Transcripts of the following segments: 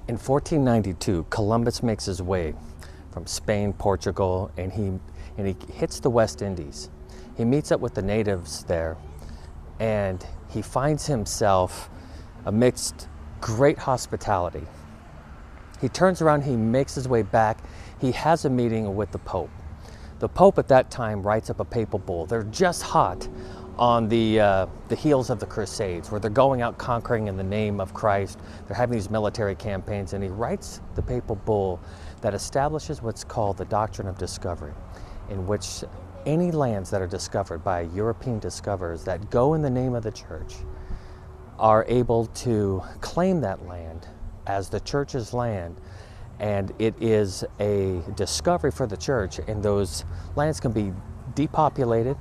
In 1492, Columbus makes his way from Spain, Portugal, and he hits the West Indies. He meets up with the natives there, and he finds himself amidst great hospitality. He turns around, he makes his way back, he has a meeting with the Pope. The Pope at that time writes up a papal bull. They're just hot on the heels of the Crusades, where they're going out conquering in the name of Christ. They're having these military campaigns, and he writes the papal bull that establishes what's called the doctrine of discovery, in which any lands that are discovered by European discoverers that go in the name of the church are able to claim that land as the church's land, and it is a discovery for the church, and those lands can be depopulated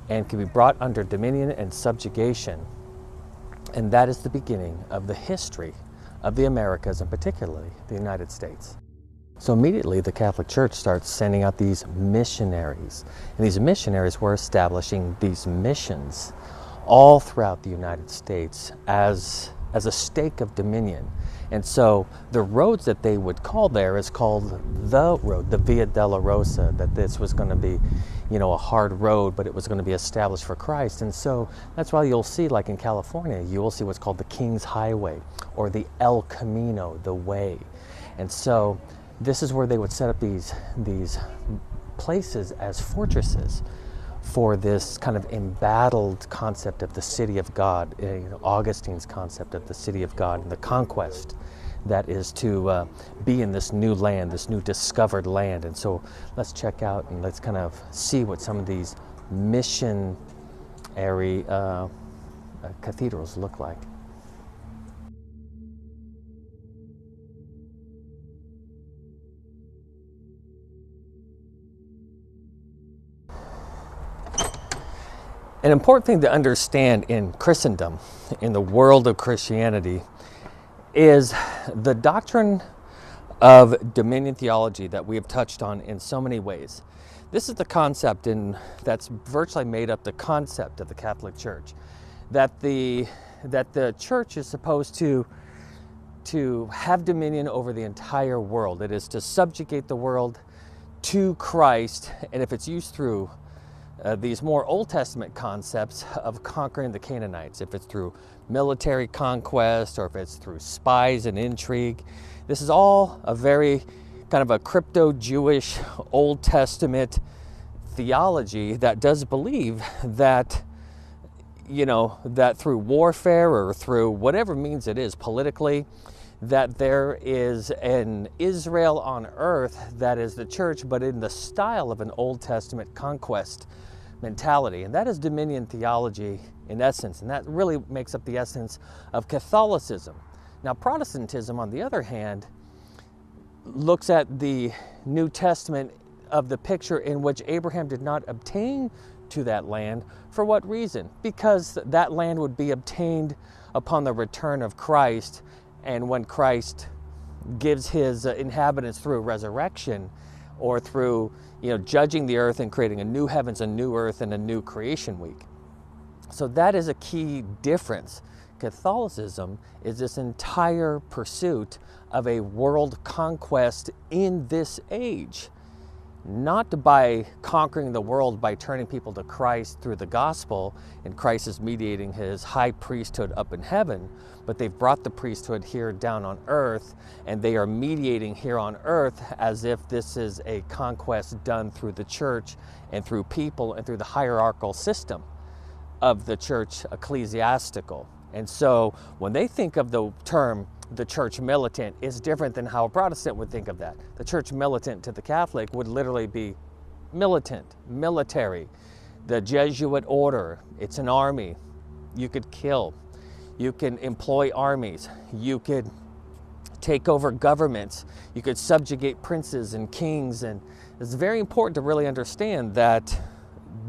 and can be brought under dominion and subjugation. And that is the beginning of the history of the Americas, and particularly the United States. So immediately the Catholic Church starts sending out these missionaries, and these missionaries were establishing these missions all throughout the United States as a stake of dominion. And so the roads that they would call there is called the road, the Via Dolorosa, that this was going to be, a hard road, but it was going to be established for Christ. And so that's why you'll see, like in California, you will see what's called the King's Highway, or the El Camino, the way. And so this is where they would set up these places as fortresses for this kind of embattled concept of the city of God, Augustine's concept of the city of God and the conquest that is to be in this new land, this new discovered land. And so let's check out and let's kind of see what some of these missionary cathedrals look like. An important thing to understand in Christendom, in the world of Christianity, is the doctrine of dominion theology that we have touched on in so many ways. This is the concept that's virtually made up the concept of the Catholic Church, that the church is supposed to have dominion over the entire world. It is to subjugate the world to Christ, and if it's used through these more Old Testament concepts of conquering the Canaanites, if it's through military conquest or if it's through spies and intrigue. This is all a very kind of a crypto-Jewish Old Testament theology that does believe that, that through warfare or through whatever means it is politically, that there is an Israel on earth that is the church, but in the style of an Old Testament conquest mentality. And that is dominion theology in essence, and that really makes up the essence of Catholicism. Now, Protestantism, on the other hand, looks at the New Testament of the picture in which Abraham did not obtain to that land. For what reason? Because that land would be obtained upon the return of Christ, and when Christ gives his inhabitants through resurrection, or through judging the earth and creating a new heavens, a new earth, and a new creation week. So that is a key difference. Catholicism is this entire pursuit of a world conquest in this age, not by conquering the world by turning people to Christ through the gospel, and Christ is mediating his high priesthood up in heaven, but they've brought the priesthood here down on earth, and they are mediating here on earth as if this is a conquest done through the church and through people and through the hierarchical system of the church ecclesiastical. And so when they think of the term the church militant, is different than how a Protestant would think of that. The church militant to the Catholic would literally be militant, military. The Jesuit order, it's an army. You could kill. You can employ armies. You could take over governments. You could subjugate princes and kings. And it's very important to really understand that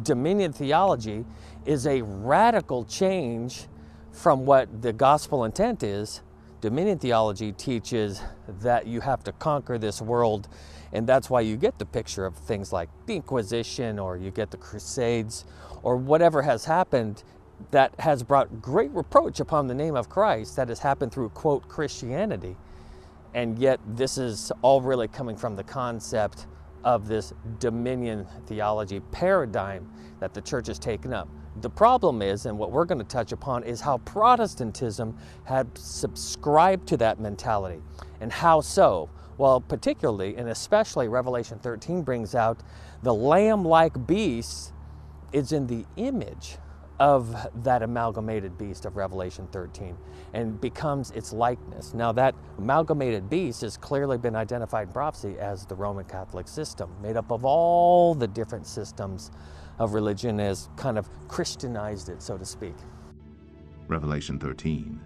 dominion theology is a radical change from what the gospel intent is. Dominion theology teaches that you have to conquer this world, and that's why you get the picture of things like the Inquisition, or you get the Crusades, or whatever has happened that has brought great reproach upon the name of Christ, that has happened through, quote, Christianity. And yet this is all really coming from the concept of this dominion theology paradigm that the church has taken up. The problem is, and what we're going to touch upon, is how Protestantism had subscribed to that mentality. And how so? Well, particularly and especially Revelation 13 brings out the lamb-like beast is in the image of that amalgamated beast of Revelation 13 and becomes its likeness. Now that amalgamated beast has clearly been identified in prophecy as the Roman Catholic system, made up of all the different systems of religion, as kind of Christianized it, so to speak. Revelation 13.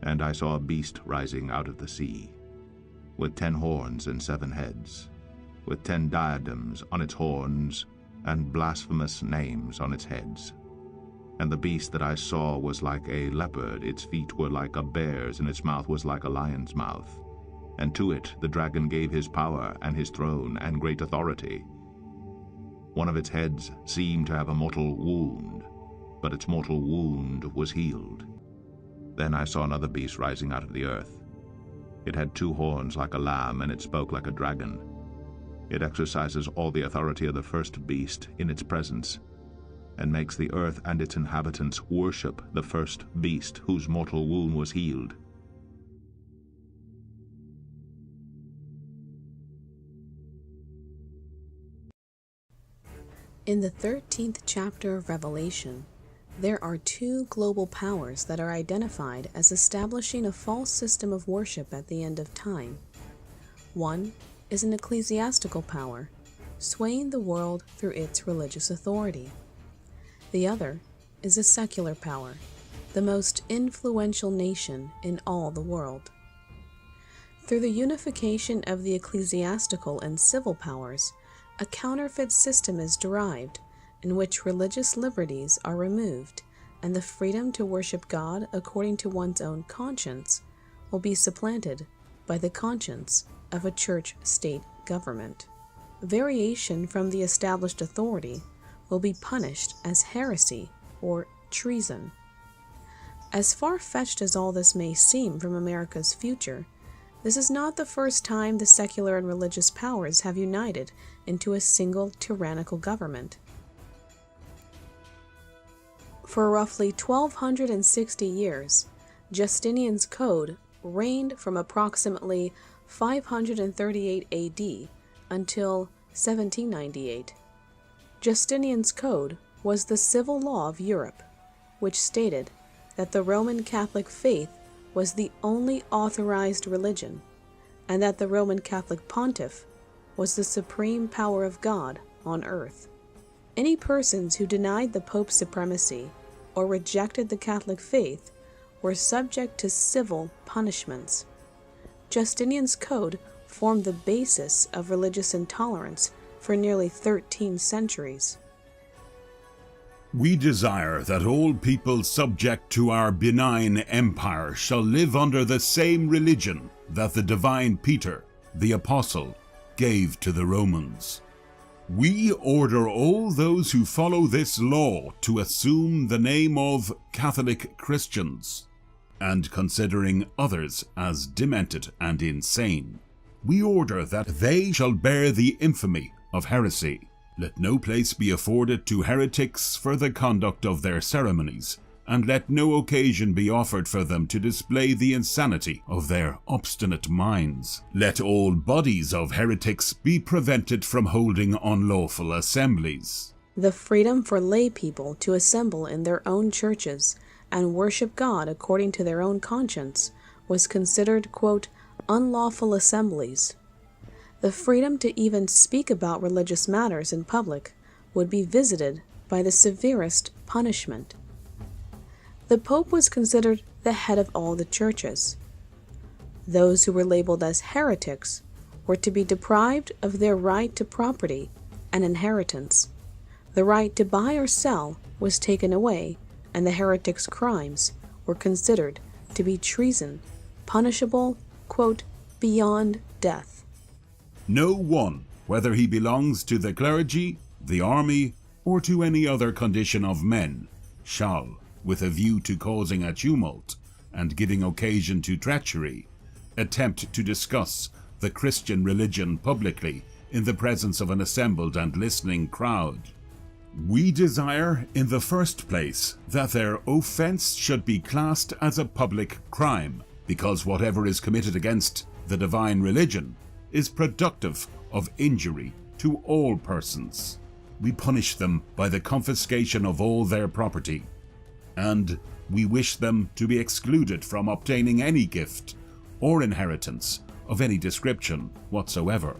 And I saw a beast rising out of the sea, with 10 horns and 7 heads, with 10 diadems on its horns, and blasphemous names on its heads. And the beast that I saw was like a leopard, its feet were like a bear's, and its mouth was like a lion's mouth. And to it the dragon gave his power, and his throne, and great authority. One of its heads seemed to have a mortal wound, but its mortal wound was healed. Then I saw another beast rising out of the earth. It had 2 horns like a lamb, and it spoke like a dragon. It exercises all the authority of the first beast in its presence, and makes the earth and its inhabitants worship the first beast whose mortal wound was healed. In the 13th chapter of Revelation, there are 2 global powers that are identified as establishing a false system of worship at the end of time. One is an ecclesiastical power, swaying the world through its religious authority. The other is a secular power, the most influential nation in all the world. Through the unification of the ecclesiastical and civil powers, a counterfeit system is derived in which religious liberties are removed, and the freedom to worship God according to one's own conscience will be supplanted by the conscience of a church-state government. Variation from the established authority will be punished as heresy or treason. As far-fetched as all this may seem from America's future, this is not the first time the secular and religious powers have united into a single tyrannical government. For roughly 1260 years, Justinian's Code reigned from approximately 538 AD until 1798. Justinian's Code was the civil law of Europe, which stated that the Roman Catholic faith was the only authorized religion, and that the Roman Catholic pontiff was the supreme power of God on earth. Any persons who denied the Pope's supremacy or rejected the Catholic faith were subject to civil punishments. Justinian's Code formed the basis of religious intolerance for nearly 13 centuries. We desire that all people subject to our benign empire shall live under the same religion that the divine Peter, the apostle, gave to the Romans. We order all those who follow this law to assume the name of Catholic Christians, and considering others as demented and insane, we order that they shall bear the infamy of heresy. Let no place be afforded to heretics for the conduct of their ceremonies, and let no occasion be offered for them to display the insanity of their obstinate minds. Let all bodies of heretics be prevented from holding unlawful assemblies. The freedom for lay people to assemble in their own churches and worship God according to their own conscience was considered, quote, unlawful assemblies. The freedom to even speak about religious matters in public would be visited by the severest punishment. The Pope was considered the head of all the churches. Those who were labeled as heretics were to be deprived of their right to property and inheritance. The right to buy or sell was taken away, and the heretic's crimes were considered to be treason, punishable, quote, beyond death. No one, whether he belongs to the clergy, the army, or to any other condition of men, shall, with a view to causing a tumult and giving occasion to treachery, attempt to discuss the Christian religion publicly in the presence of an assembled and listening crowd. We desire, in the first place, that their offense should be classed as a public crime, because whatever is committed against the divine religion is productive of injury to all persons. We punish them by the confiscation of all their property, and we wish them to be excluded from obtaining any gift or inheritance of any description whatsoever.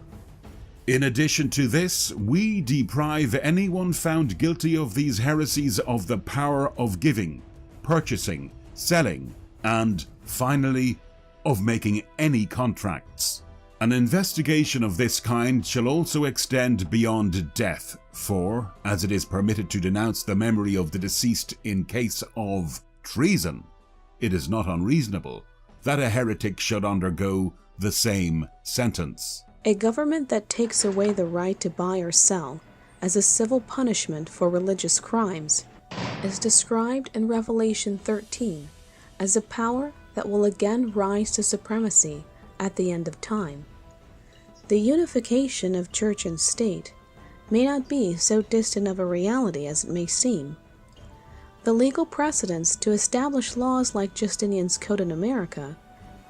In addition to this, we deprive anyone found guilty of these heresies of the power of giving, purchasing, selling, and, finally, of making any contracts. An investigation of this kind shall also extend beyond death, for, as it is permitted to denounce the memory of the deceased in case of treason, it is not unreasonable that a heretic should undergo the same sentence. A government that takes away the right to buy or sell as a civil punishment for religious crimes is described in Revelation 13 as a power that will again rise to supremacy at the end of time. The unification of church and state may not be so distant of a reality as it may seem. The legal precedence to establish laws like Justinian's Code in America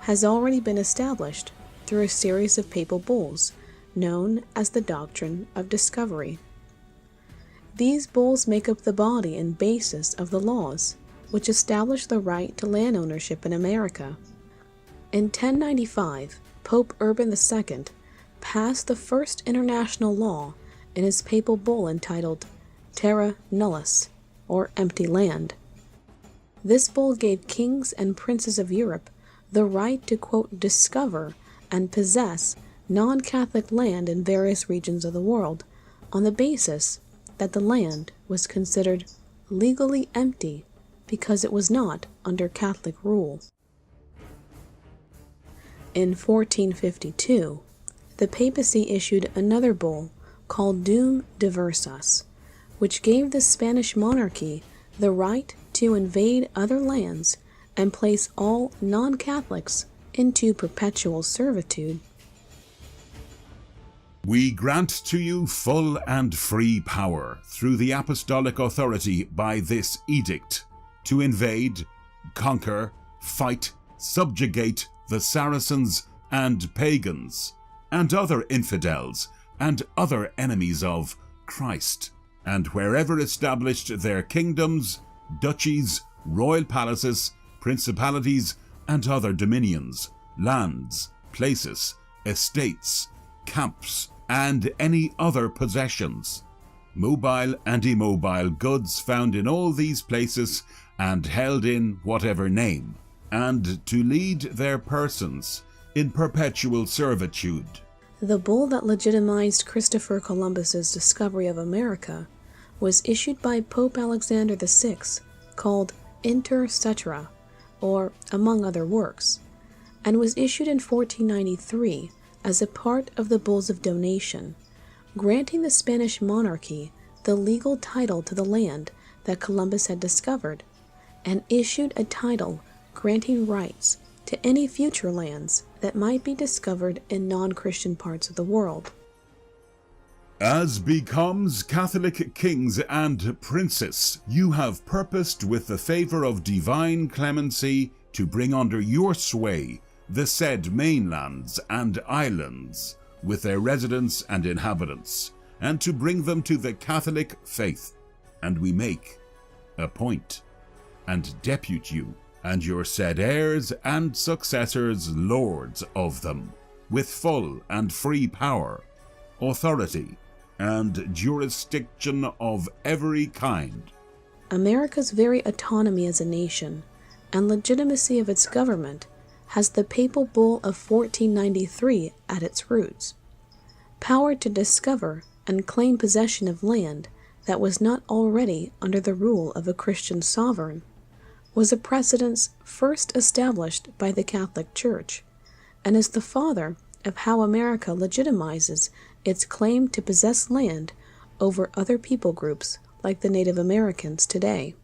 has already been established through a series of papal bulls known as the Doctrine of Discovery. These bulls make up the body and basis of the laws which establish the right to land ownership in America. In 1095, Pope Urban II passed the first international law in his papal bull entitled Terra Nullius, or Empty Land. This bull gave kings and princes of Europe the right to, quote, discover and possess non-Catholic land in various regions of the world on the basis that the land was considered legally empty because it was not under Catholic rule. In 1452, the papacy issued another bull called Deum Diversas, which gave the Spanish monarchy the right to invade other lands and place all non-Catholics into perpetual servitude. We grant to you full and free power through the apostolic authority by this edict to invade, conquer, fight, subjugate the Saracens and pagans and other infidels and other enemies of Christ, and wherever established their kingdoms, duchies, royal palaces, principalities, and other dominions, lands, places, estates, camps, and any other possessions, mobile and immobile goods found in all these places and held in whatever name, and to lead their persons in perpetual servitude. The bull that legitimized Christopher Columbus's discovery of America was issued by Pope Alexander VI, called Inter Cetera, or Among Other Works, and was issued in 1493 as a part of the Bulls of Donation, granting the Spanish monarchy the legal title to the land that Columbus had discovered, and issued a title granting rights to any future lands that might be discovered in non-Christian parts of the world. As becomes Catholic kings and princes, you have purposed with the favor of divine clemency to bring under your sway the said mainlands and islands, with their residents and inhabitants, and to bring them to the Catholic faith. And we make, appoint, and depute you, and your said heirs and successors lords of them, with full and free power, authority, and jurisdiction of every kind. America's very autonomy as a nation and legitimacy of its government has the Papal Bull of 1493 at its roots. Power to discover and claim possession of land that was not already under the rule of a Christian sovereign was a precedence first established by the Catholic Church, and is the father of how America legitimizes its claim to possess land over other people groups like the Native Americans today.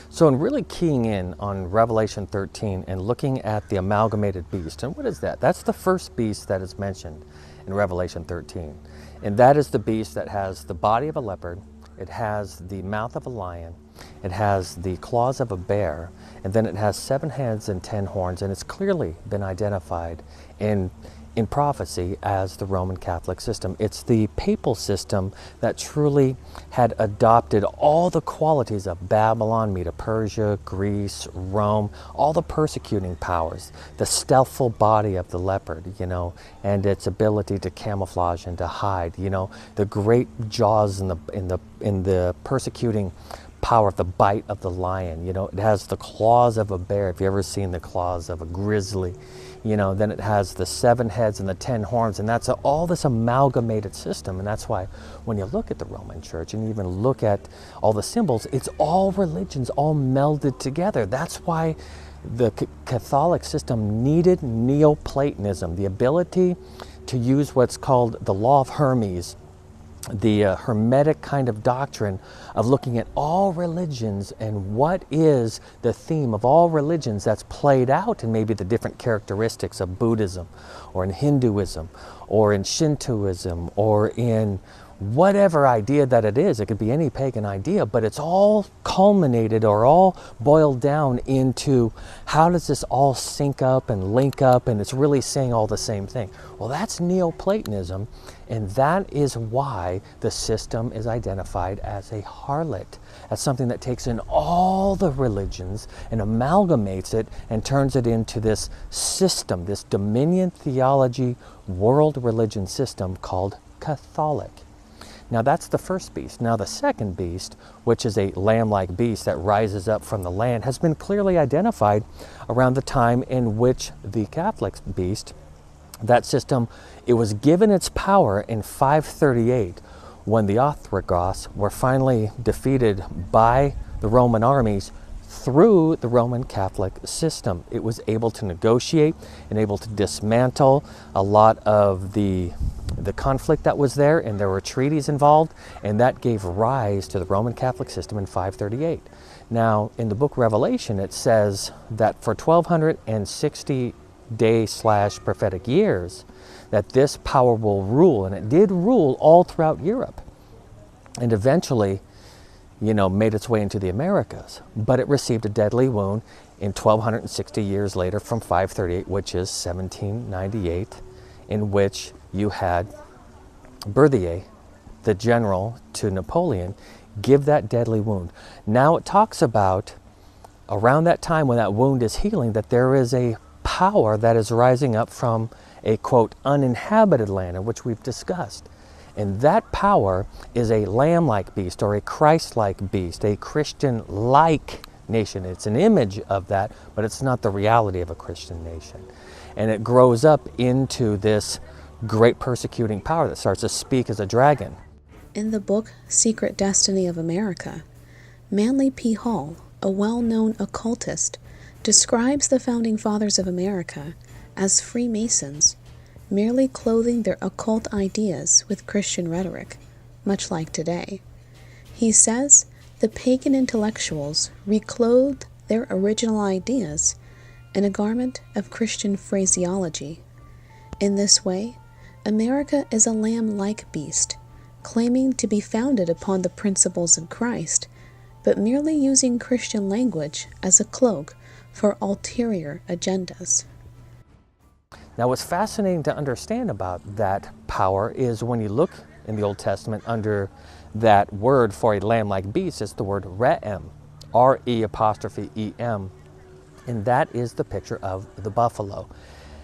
So in really keying in on Revelation 13 and looking at the amalgamated beast, and what is that? That's the first beast that is mentioned in Revelation 13. And that is the beast that has the body of a leopard, it has the mouth of a lion, it has the claws of a bear, and then it has 7 heads and 10 horns, and it's clearly been identified in prophecy as the Roman Catholic system. It's the papal system that truly had adopted all the qualities of Babylon, Medo-Persia, Greece, Rome, all the persecuting powers, the stealthful body of the leopard, and its ability to camouflage and to hide, the great jaws in the persecuting power of the bite of the lion. It has the claws of a bear. If you've ever seen the claws of a grizzly, then it has the 7 heads and the 10 horns, and that's all this amalgamated system. And that's why when you look at the Roman Church and even look at all the symbols, it's all religions all melded together. That's why the Catholic system needed Neoplatonism, the ability to use what's called the law of Hermes, the Hermetic kind of doctrine of looking at all religions and what is the theme of all religions that's played out in maybe the different characteristics of Buddhism or in Hinduism or in Shintoism or in whatever idea that it is. It could be any pagan idea, but it's all culminated or all boiled down into how does this all sync up and link up, and it's really saying all the same thing. Well, that's Neoplatonism, and that is why the system is identified as a harlot, as something that takes in all the religions and amalgamates it and turns it into this system, this dominion theology world religion system called Catholic. Now that's the first beast. Now the second beast, which is a lamb-like beast that rises up from the land, has been clearly identified around the time in which the Catholic beast, that system, it was given its power in 538 when the Ostrogoths were finally defeated by the Roman armies through the Roman Catholic system. It was able to negotiate and able to dismantle a lot of the conflict that was there, and there were treaties involved, and that gave rise to the Roman Catholic system in 538. Now, in the book Revelation, it says that for 1260 day/prophetic years, that this power will rule, and it did rule all throughout Europe, and eventually, made its way into the Americas. But it received a deadly wound in 1260 years later from 538, which is 1798, in which you had Berthier, the general to Napoleon, give that deadly wound. Now it talks about, around that time when that wound is healing, that there is a power that is rising up from a, quote, uninhabited land, in which we've discussed. And that power is a lamb-like beast or a Christ-like beast, a Christian-like nation. It's an image of that, but it's not the reality of a Christian nation. And it grows up into this great persecuting power that starts to speak as a dragon. In the book Secret Destiny of America, Manly P. Hall, a well-known occultist, describes the founding fathers of America as Freemasons, merely clothing their occult ideas with Christian rhetoric, much like today. He says the pagan intellectuals reclothed their original ideas in a garment of Christian phraseology. In this way, America is a lamb-like beast, claiming to be founded upon the principles of Christ, but merely using Christian language as a cloak for ulterior agendas. Now what's fascinating to understand about that power is when you look in the Old Testament under that word for a lamb-like beast, it's the word Re'em, R-E'-E-M, and that is the picture of the buffalo.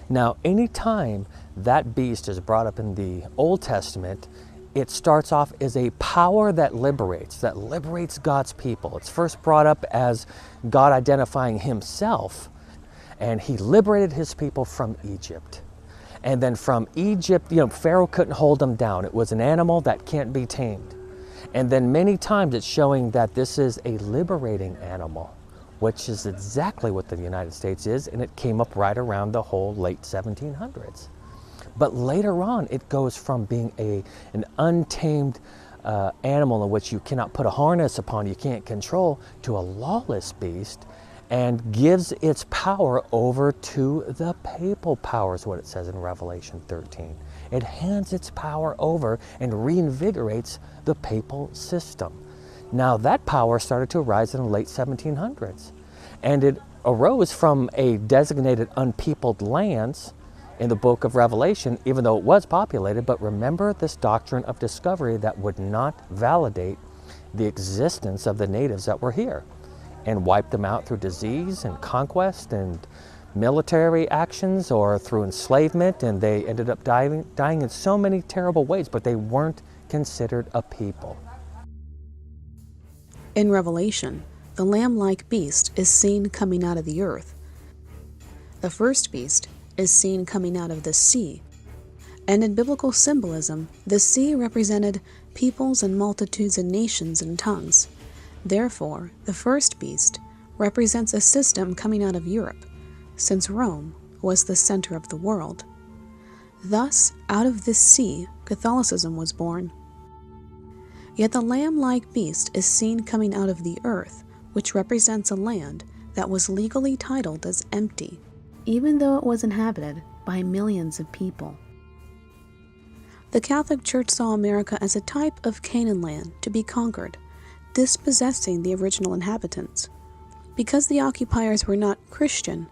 Now anytime that beast is brought up in the Old Testament, it starts off as a power that liberates God's people. It's first brought up as God identifying himself, and he liberated his people from Egypt. And then from Egypt, Pharaoh couldn't hold them down. It was an animal that can't be tamed. And then many times it's showing that this is a liberating animal, which is exactly what the United States is, and it came up right around the whole late 1700s. But later on, it goes from being an untamed animal in which you cannot put a harness upon, you can't control, to a lawless beast, and gives its power over to the papal power, is what it says in Revelation 13. It hands its power over and reinvigorates the papal system. Now that power started to rise in the late 1700s, and it arose from a designated unpeopled lands in the book of Revelation, even though it was populated. But remember this doctrine of discovery that would not validate the existence of the natives that were here, and wiped them out through disease and conquest and military actions or through enslavement, and they ended up dying in so many terrible ways, but they weren't considered a people. In Revelation, the lamb-like beast is seen coming out of the earth. The first beast is seen coming out of the sea. And in biblical symbolism, the sea represented peoples and multitudes and nations and tongues. Therefore, the first beast represents a system coming out of Europe, since Rome was the center of the world. Thus, out of this sea, Catholicism was born. Yet the lamb-like beast is seen coming out of the earth, which represents a land that was legally titled as empty, even though it was inhabited by millions of people. The Catholic Church saw America as a type of Canaan land to be conquered, dispossessing the original inhabitants. Because the occupiers were not Christian,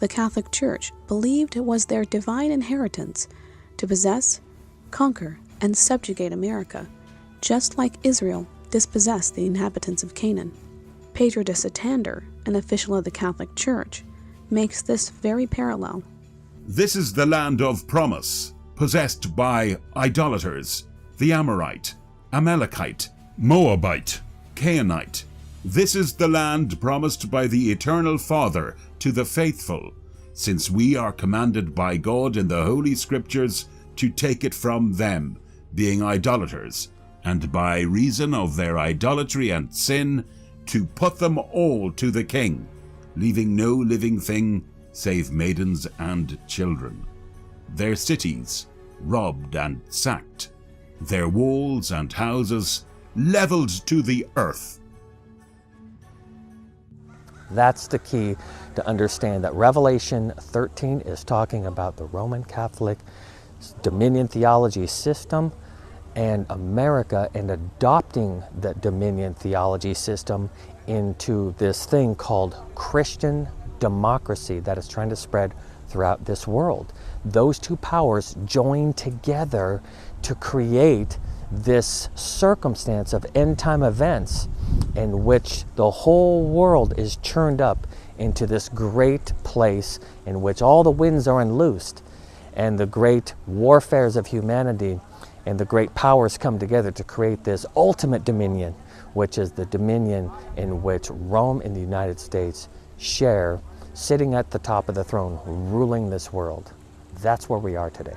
the Catholic Church believed it was their divine inheritance to possess, conquer, and subjugate America, just like Israel dispossessed the inhabitants of Canaan. Pedro de Santander, an official of the Catholic Church, makes this very parallel. This is the land of promise, possessed by idolaters, the Amorite, Amalekite, Moabite, Canaanite. This is the land promised by the Eternal Father to the faithful, since we are commanded by God in the Holy Scriptures to take it from them, being idolaters, and by reason of their idolatry and sin, to put them all to the king, leaving no living thing save maidens and children. Their cities robbed and sacked, their walls and houses leveled to the earth. That's the key to understand that Revelation 13 is talking about the Roman Catholic dominion theology system and America, and adopting the dominion theology system into this thing called Christian democracy that is trying to spread throughout this world. Those two powers join together to create this circumstance of end-time events in which the whole world is churned up into this great place in which all the winds are unloosed, and the great warfares of humanity and the great powers come together to create this ultimate dominion, which is the dominion in which Rome and the United States share, sitting at the top of the throne, ruling this world. That's where we are today.